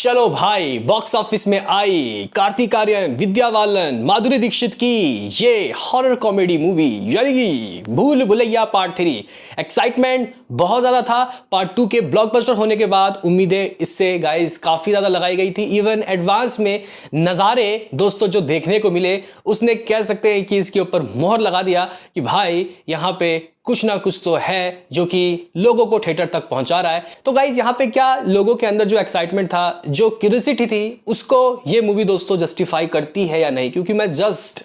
चलो भाई, box office में आई कार्तिक आर्यन, विद्या बालन, माधुरी दीक्षित की ये हॉरर कॉमेडी मूवी यानी कि भूल भुलैया पार्ट 3। एक्साइटमेंट बहुत ज़्यादा था पार्ट 2 के ब्लॉकबस्टर होने के बाद। उम्मीदें इससे गाइस काफ़ी ज़्यादा लगाई गई थी। इवन एडवांस में नज़ारे दोस्तों जो देखने को मिले, उसने कह सकते हैं कि इसके ऊपर मोहर लगा दिया कि भाई यहाँ पे कुछ ना कुछ तो है जो कि लोगों को थिएटर तक पहुंचा रहा है। तो गाइज यहाँ पे क्या लोगों के अंदर जो एक्साइटमेंट था, जो क्यूरियोसिटी थी, उसको ये मूवी दोस्तों जस्टिफाई करती है या नहीं? क्योंकि मैं जस्ट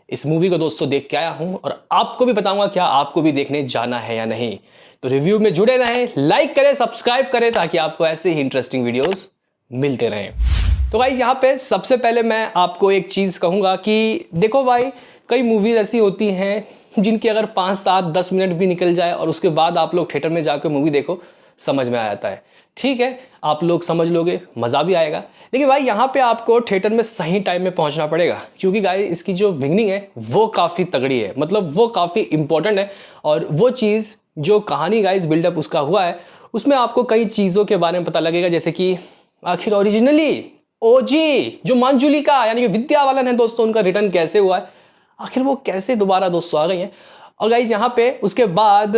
इस मूवी को दोस्तों देख के आया हूं और आपको भी बताऊंगा क्या आपको भी देखने जाना है या नहीं। तो रिव्यू में जुड़े रहें, लाइक करें, सब्सक्राइब करें ताकि आपको ऐसे ही इंटरेस्टिंग वीडियोस मिलते रहें। तो गाइज यहाँ पे सबसे पहले मैं आपको एक चीज़ कहूँगा कि देखो भाई, कई मूवीज़ ऐसी होती हैं जिनके अगर 5, 7, 10 मिनट भी निकल जाए और उसके बाद आप लोग थिएटर में जाकर मूवी देखो, समझ में आ जाता है। ठीक है, आप लोग समझ लोगे, मज़ा भी आएगा। लेकिन भाई यहाँ पे आपको थिएटर में सही टाइम में पहुँचना पड़ेगा, क्योंकि गाइस इसकी जो बिगनिंग है वो काफ़ी तगड़ी है, मतलब वो काफ़ी इंपॉर्टेंट है। और वो चीज़ जो कहानी गाइस बिल्डअप उसका हुआ है, उसमें आपको कई चीज़ों के बारे में पता लगेगा। जैसे कि आखिर ओरिजिनली ओजी जो मंजुलिका यानी कि विद्या बालन है दोस्तों, उनका रिटर्न कैसे हुआ है, आखिर वो कैसे दोबारा दोस्तों आ गई हैं। और गाइज यहाँ पे उसके बाद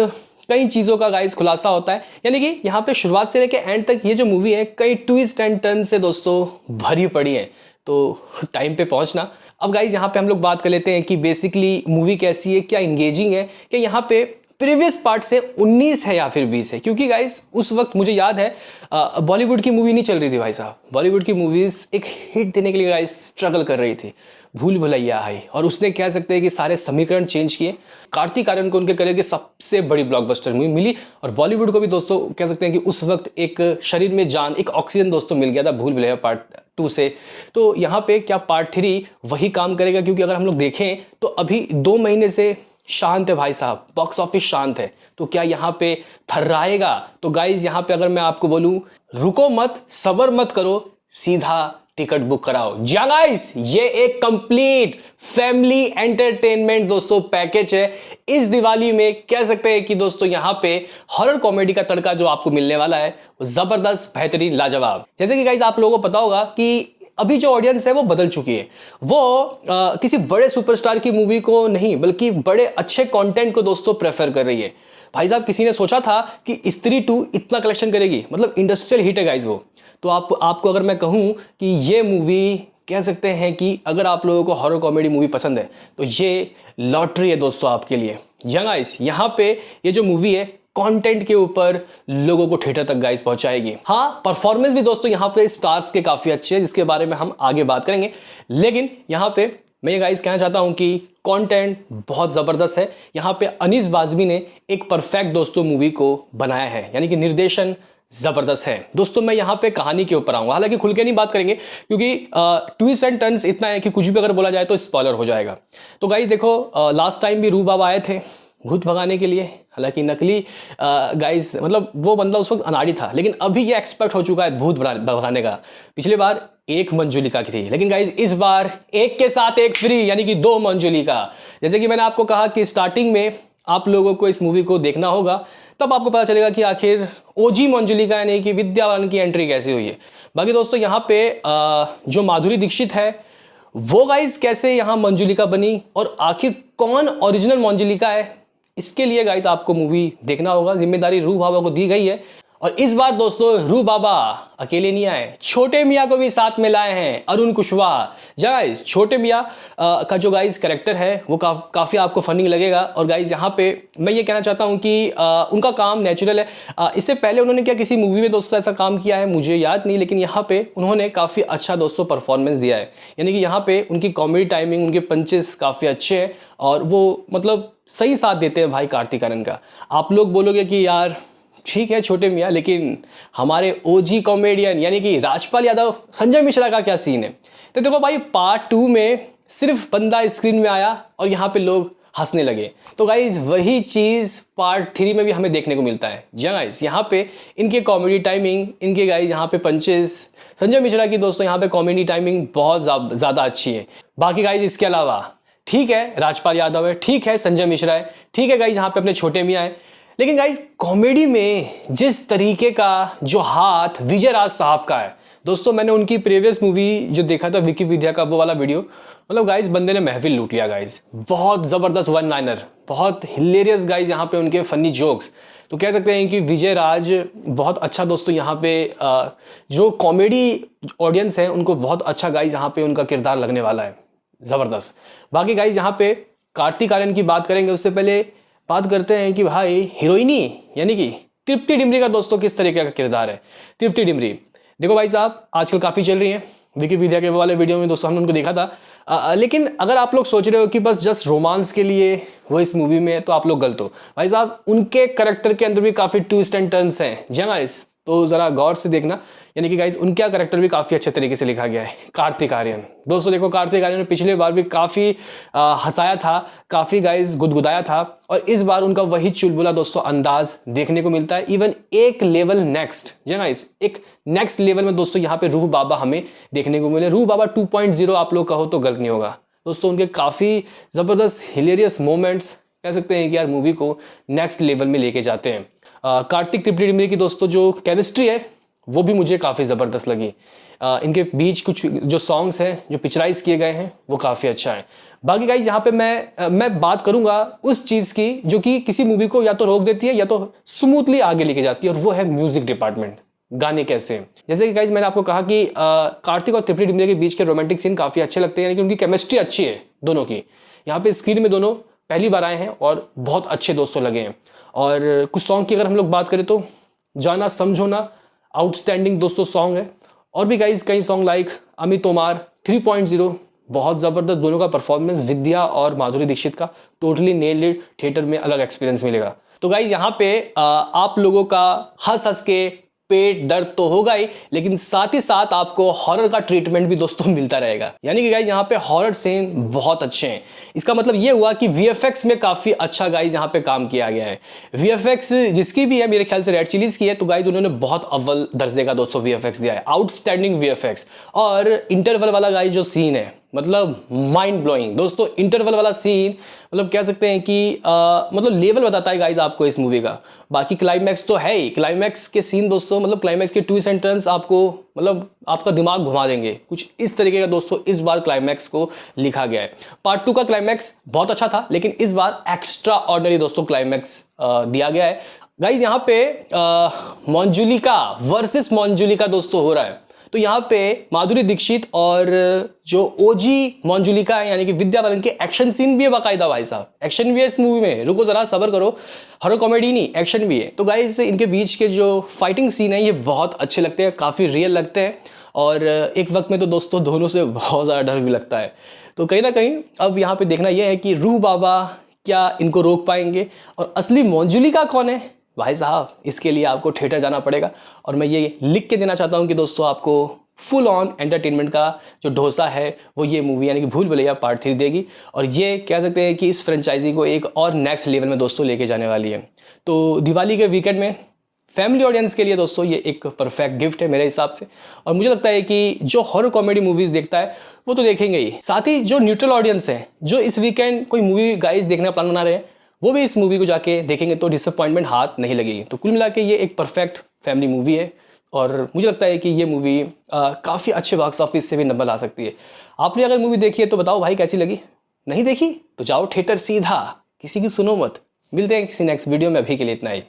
कई चीज़ों का गाइज खुलासा होता है। यानी कि यहाँ पे शुरुआत से लेकर एंड तक ये जो मूवी है कई ट्विस्ट एंड टर्न से दोस्तों भरी पड़ी है। तो टाइम पे पहुंचना। अब गाइज यहाँ पे हम लोग बात कर लेते हैं कि बेसिकली मूवी कैसी है, क्या इंगेजिंग है, क्या यहाँ पे प्रीवियस पार्ट से 19 है या फिर 20 है। क्योंकि गाइस उस वक्त मुझे याद है बॉलीवुड की मूवी नहीं चल रही थी भाई साहब। बॉलीवुड की मूवीज़ एक हिट देने के लिए गाइस स्ट्रगल कर रही थी। भूल भुलैया आई और उसने कह सकते हैं कि सारे समीकरण चेंज किए। कार्तिक आर्यन को उनके करियर की सबसे बड़ी ब्लॉकबस्टर मूवी मिली और बॉलीवुड को भी दोस्तों कह सकते हैं कि उस वक्त एक शरीर में जान, एक ऑक्सीजन दोस्तों मिल गया था भूल भुलैया पार्ट 2 से। तो यहाँ पे क्या पार्ट 3 वही काम करेगा? क्योंकि अगर हम लोग देखें तो अभी 2 महीने से शांत है भाई साहब, बॉक्स ऑफिस शांत है। तो क्या यहाँ पे थर्राएगा? तो गाइज यहाँ पे अगर मैं आपको बोलूं, रुको मत, सबर मत करो, सीधा टिकट बुक कराओ। जी गाइस, ये एक कंप्लीट फैमिली एंटरटेनमेंट दोस्तों पैकेज है। इस दिवाली में कह सकते हैं कि दोस्तों यहाँ पे हॉरर कॉमेडी का तड़का जो आपको मिलने वाला है वो जबरदस्त, बेहतरीन, लाजवाब। जैसे कि गाइस आप लोगों को पता होगा कि अभी जो ऑडियंस है वो बदल चुकी है। वो किसी बड़े सुपरस्टार की मूवी को नहीं बल्कि बड़े अच्छे कंटेंट को दोस्तों प्रेफर कर रही है। भाई साहब, किसी ने सोचा था कि स्त्री 2 इतना कलेक्शन करेगी? मतलब इंडस्ट्रियल हिट है गाइस वो। तो आपको अगर मैं कहूँ कि ये मूवी कह सकते हैं कि अगर आप लोगों को हॉरर कॉमेडी मूवी पसंद है तो ये लॉटरी है दोस्तों आपके लिए। गाइस यहाँ पे ये जो मूवी है कंटेंट के ऊपर लोगों को थिएटर तक गाइस पहुंचाएगी। हाँ, परफॉर्मेंस भी दोस्तों यहाँ पे स्टार्स के काफ़ी अच्छे हैं, जिसके बारे में हम आगे बात करेंगे। लेकिन यहाँ पे मैं ये गाइस कहना चाहता हूँ कि कंटेंट बहुत ज़बरदस्त है। यहाँ पे अनीस बाज़मी ने एक परफेक्ट दोस्तों मूवी को बनाया है, यानी कि निर्देशन ज़बरदस्त है दोस्तों। मैं यहाँ पे कहानी के ऊपर आऊँगा, हालांकि खुल के नहीं बात करेंगे क्योंकि ट्विस्ट एंड टर्न्स इतना है कि कुछ भी अगर बोला जाए तो स्पॉइलर हो जाएगा। तो गाइस देखो, लास्ट टाइम भी रूह बाबा आए थे भूत भगाने के लिए, हालांकि नकली गाइस, मतलब वो बंदा उस वक्त अनाड़ी था, लेकिन अभी ये एक्सपर्ट हो चुका है भूत भगाने का। पिछली बार एक मंजुलिका की थी, लेकिन गाइस इस बार एक के साथ एक फ्री, यानी कि 2 मंजुलिका। जैसे कि मैंने आपको कहा कि स्टार्टिंग में आप लोगों को इस मूवी को देखना होगा, तब आपको पता चलेगा कि आखिर ओजी मंजुलिका यानी कि विद्या बालन की एंट्री कैसे हुई है। बाकी दोस्तों यहाँ पे जो माधुरी दीक्षित है वो गाइस कैसे यहाँ मंजुलिका बनी और आखिर कौन ओरिजिनल मंजुलिका है, इसके लिए गाइस आपको मूवी देखना होगा। जिम्मेदारी रूह बाबा को दी गई है और इस बार दोस्तों रूह बाबा अकेले नहीं आए, छोटे मियाँ को भी साथ में लाए हैं, अरुण कुशवाहा। गाइस छोटे मियाँ का जो गाइस कैरेक्टर है वो काफ़ी आपको फनी लगेगा। और गाइस यहाँ पे मैं ये कहना चाहता हूँ कि उनका काम नेचुरल है। इससे पहले उन्होंने क्या किसी मूवी में दोस्तों ऐसा काम किया है मुझे याद नहीं, लेकिन यहाँ पे उन्होंने काफ़ी अच्छा दोस्तों परफॉर्मेंस दिया है। यानी कि यहाँ पे उनकी कॉमेडी टाइमिंग, उनके पंचेस काफ़ी अच्छे हैं और वो मतलब सही साथ देते हैं भाई कार्तिक आर्यन का। आप लोग बोलोगे कि यार ठीक है छोटे मियाँ, लेकिन हमारे ओजी कॉमेडियन यानी कि राजपाल यादव, संजय मिश्रा का क्या सीन है? तो देखो भाई, पार्ट 2 में सिर्फ बंदा स्क्रीन में आया और यहाँ पे लोग हंसने लगे। तो गाइज वही चीज़ पार्ट 3 में भी हमें देखने को मिलता है। जी गाइज, यहाँ पे इनके कॉमेडी टाइमिंग, इनके गाइज यहाँ पे पंचेस, संजय मिश्रा की दोस्तों यहाँ पे कॉमेडी टाइमिंग बहुत ज़्यादा अच्छी है। बाकी गाइज इसके अलावा ठीक है राजपाल यादव है, ठीक है संजय मिश्रा है, ठीक है गाइज यहाँ पे अपने छोटे मियाँ है, लेकिन गाइज कॉमेडी में जिस तरीके का जो हाथ विजय राज साहब का है दोस्तों मैंने उनकी प्रीवियस मूवी जो देखा था विकी विद्या का वो वाला वीडियो, मतलब गाइस बंदे ने महफिल लूट लिया गाइस। बहुत ज़बरदस्त वन लाइनर, बहुत हिलेरियस गाइस यहाँ पे उनके फनी जोक्स। तो कह सकते हैं कि विजय राज बहुत अच्छा दोस्तों यहाँ पे जो कॉमेडी ऑडियंस है उनको बहुत अच्छा गाइस यहाँ पे उनका किरदार लगने वाला है, ज़बरदस्त। बाकी गाइस यहाँ पे कार्तिक आर्यन की बात करेंगे उससे पहले बात करते हैं कि भाई हीरोइनी यानी कि तृप्ति डिमरी का दोस्तों किस तरीके का किरदार है। तृप्ति डिमरी देखो भाई साहब आजकल काफ़ी चल रही है, विकी विद्या के वाले वीडियो में दोस्तों हमने उनको देखा था। लेकिन अगर आप लोग सोच रहे हो कि बस जस्ट रोमांस के लिए वो इस मूवी में है तो आप लोग गलत हो भाई साहब। उनके करेक्टर के अंदर भी काफ़ी ट्विस्ट एंड टर्न्स हैं जी गाइस, तो ज़रा गौर से देखना। यानी कि गाइस उनका करेक्टर भी काफ़ी अच्छे तरीके से लिखा गया है। कार्तिक आर्यन दोस्तों देखो, कार्तिक आर्यन ने पिछले बार भी काफ़ी हंसाया था, काफ़ी गाइस गुदगुदाया था, और इस बार उनका वही चुलबुला दोस्तों अंदाज देखने को मिलता है। इवन एक लेवल नेक्स्ट जी गाइस, एक नेक्स्ट लेवल में दोस्तों यहाँ पे रूह बाबा हमें देखने को मिले। रूह बाबा 2.0 आप लोग कहो तो गलत नहीं होगा दोस्तों। उनके काफ़ी ज़बरदस्त हिलेरियस मोमेंट्स कह सकते हैं कि यार मूवी को नेक्स्ट लेवल में लेके जाते हैं। कार्तिक तृप्ति डिमरी की दोस्तों जो केमिस्ट्री है वो भी मुझे काफ़ी ज़बरदस्त लगी। इनके बीच कुछ जो सॉन्ग्स हैं जो पिक्चराइज किए गए हैं वो काफ़ी अच्छा है। बाकी गाइस यहाँ पे मैं बात करूँगा उस चीज़ की जो कि किसी मूवी को या तो रोक देती है या तो स्मूथली आगे लेके जाती है, और वो है म्यूजिक डिपार्टमेंट। गाने कैसे हैं, जैसे कि गाइस मैंने आपको कहा कि कार्तिक और तृप्ति डिमरी के बीच के रोमांटिक सीन काफ़ी अच्छे लगते हैं, यानी कि उनकी केमिस्ट्री अच्छी है दोनों की। यहाँ पे स्क्रीन में दोनों पहली बार आए हैं और बहुत अच्छे दोस्तों लगे हैं। और कुछ सॉन्ग की अगर हम लोग बात करें तो जाना समझो ना आउटस्टैंडिंग दोस्तों सॉन्ग है, और भी गाइस कई सॉन्ग लाइक अमित तोमार 3.0 बहुत ज़बरदस्त। दोनों का परफॉर्मेंस विद्या और माधुरी दीक्षित का टोटली नेल्ड इट, थिएटर में अलग एक्सपीरियंस मिलेगा। तो गाइस यहाँ पे आप लोगों का हंस हंस के पेट दर्द तो होगा ही, लेकिन साथ ही साथ आपको हॉरर का ट्रीटमेंट भी दोस्तों मिलता रहेगा। यानी कि गाइस यहाँ पे हॉरर सीन बहुत अच्छे हैं। इसका मतलब ये हुआ कि वीएफएक्स में काफी अच्छा गाइस यहाँ पे काम किया गया है। वीएफएक्स जिसकी भी है मेरे ख्याल से रेड चिलीज की है, तो गाइस उन्होंने बहुत अव्वल दर्जे का दोस्तों वीएफएक्स दिया है, आउटस्टैंडिंग वीएफएक्स। और इंटरवल वाला गाइस जो सीन है मतलब माइंड ब्लोइंग दोस्तों। इंटरवल वाला सीन मतलब कह सकते हैं कि मतलब लेवल बताता है गाइस आपको इस मूवी का। बाकी क्लाइमैक्स तो है ही, क्लाइमैक्स के सीन दोस्तों मतलब क्लाइमैक्स के ट्विस्ट एंड टर्न्स आपको मतलब आपका दिमाग घुमा देंगे। कुछ इस तरीके का दोस्तों इस बार क्लाइमैक्स को लिखा गया है। पार्ट 2 का क्लाइमैक्स बहुत अच्छा था, लेकिन इस बार एक्स्ट्रा ऑर्डिनरी दोस्तों क्लाइमैक्स दिया गया है। गाइस यहाँ पे मंजुलिका वर्सेस मंजुलिका दोस्तों हो रहा है। तो यहाँ पे माधुरी दीक्षित और जो ओजी मंजुलिका है यानी कि विद्या बालन के एक्शन सीन भी है बाकायदा भाई साहब। एक्शन भी है इस मूवी में, रुको जरा सब्र करो, हॉरर कॉमेडी नहीं एक्शन भी है। तो गाइस इनके बीच के जो फाइटिंग सीन है ये बहुत अच्छे लगते हैं, काफ़ी रियल लगते हैं, और एक वक्त में तो दोस्तों दोनों से बहुत ज़्यादा डर भी लगता है। तो कहीं ना कहीं अब यहाँ पे देखना यह है कि रूह बाबा क्या इनको रोक पाएंगे, और असली मंजुलिका कौन है भाई साहब, इसके लिए आपको थिएटर जाना पड़ेगा। और मैं ये लिख के देना चाहता हूँ कि दोस्तों आपको फुल ऑन एंटरटेनमेंट का जो डोसा है वो ये मूवी यानी कि भूल भुलैया पार्ट 3 देगी, और ये कह सकते हैं कि इस फ्रेंचाइजी को एक और नेक्स्ट लेवल में दोस्तों लेके जाने वाली है। तो दिवाली के वीकेंड में फैमिली ऑडियंस के लिए दोस्तों ये एक परफेक्ट गिफ्ट है मेरे हिसाब से। और मुझे लगता है कि जो हॉरर कॉमेडी मूवीज़ देखता है वो तो देखेंगे ही, साथ ही जो न्यूट्रल ऑडियंस है जो इस वीकेंड कोई मूवी गाइस देखने का प्लान बना रहे हैं वो भी इस मूवी को जाके देखेंगे तो डिसअपॉइंटमेंट हाथ नहीं लगेगी। तो कुल मिला के ये एक परफेक्ट फैमिली मूवी है, और मुझे लगता है कि ये मूवी काफ़ी अच्छे बॉक्स ऑफिस से भी नंबर ला सकती है। आपने अगर मूवी देखी है तो बताओ भाई कैसी लगी, नहीं देखी तो जाओ थिएटर सीधा, किसी की सुनो मत। मिलते हैं किसी नेक्स्ट वीडियो में, अभी के लिए इतना ही।